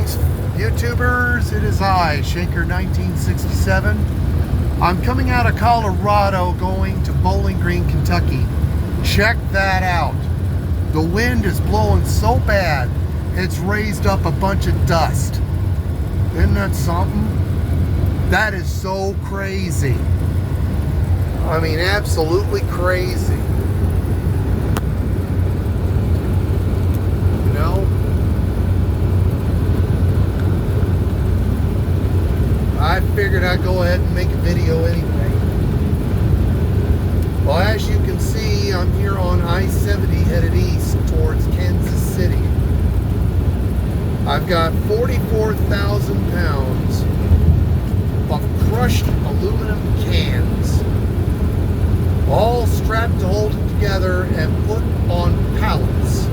Greetings, YouTubers. It is I, Shaker 1967. I'm coming out of Colorado going to Bowling Green, Kentucky. Check that out. The wind is blowing so bad, it's raised up a bunch of dust. Isn't that something? That is so crazy. I mean, absolutely crazy. You know? I figured I'd go ahead and make a video anyway. Well, as you can see, I'm here on I-70 headed east towards Kansas City. I've got 44,000 pounds of crushed aluminum cans, all strapped to hold it together and put on pallets,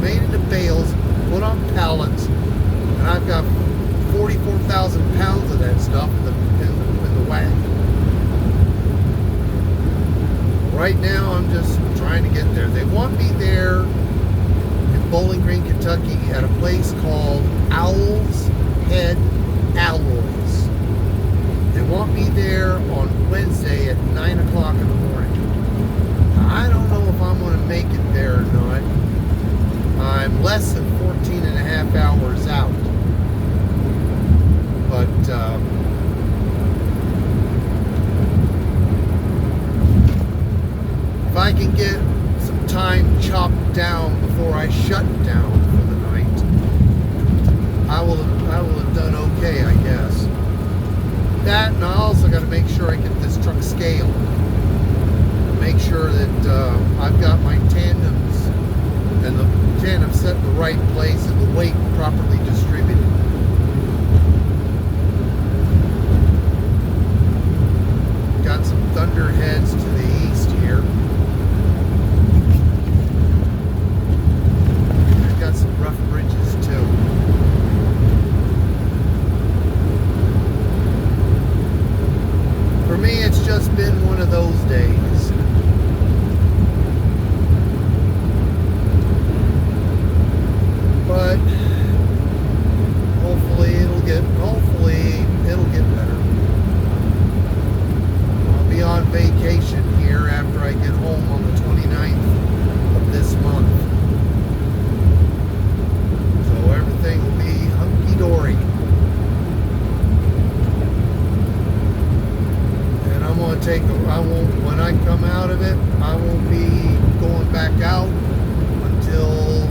made into bales, put on pallets, and I've got 44,000 pounds of that stuff in the wagon. Right now, I'm just trying to get there. They want me there in Bowling Green, Kentucky, at a place called Owl's Head Alloys. They want me there on Wednesday at 9 o'clock in the morning. I don't know if I'm going to make it there or not. I'm less than 14 and a half hours out. But, if I can get some time chopped down before I shut down for the night, I will have done okay, I guess. That, and I also got to make sure I get this truck scaled. Make sure that I've got my tandems and the tandem set in the right place and the weight properly distributed. Got some thunderheads to the east here. I've got some rough bridges too. For me, it's just been one of those days. But hopefully it'll get better. I'll be on vacation here after I get home on the 29th of this month. So everything will be hunky-dory. When I come out of it, I won't be going back out until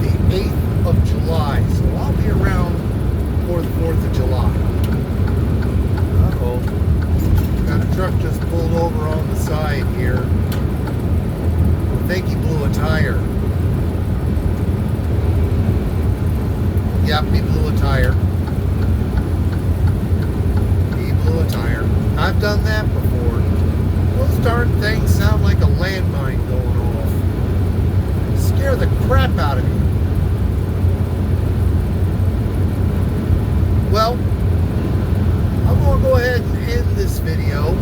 the 8th of July. So I'll be around for the 4th of July. Uh-oh. Got a truck just pulled over on the side here. I think he blew a tire. Yep, he blew a tire. He blew a tire. I've done that before. Those darn things sound like a landmine going off. Scare the crap out of me. Well, I'm going to go ahead and end this video.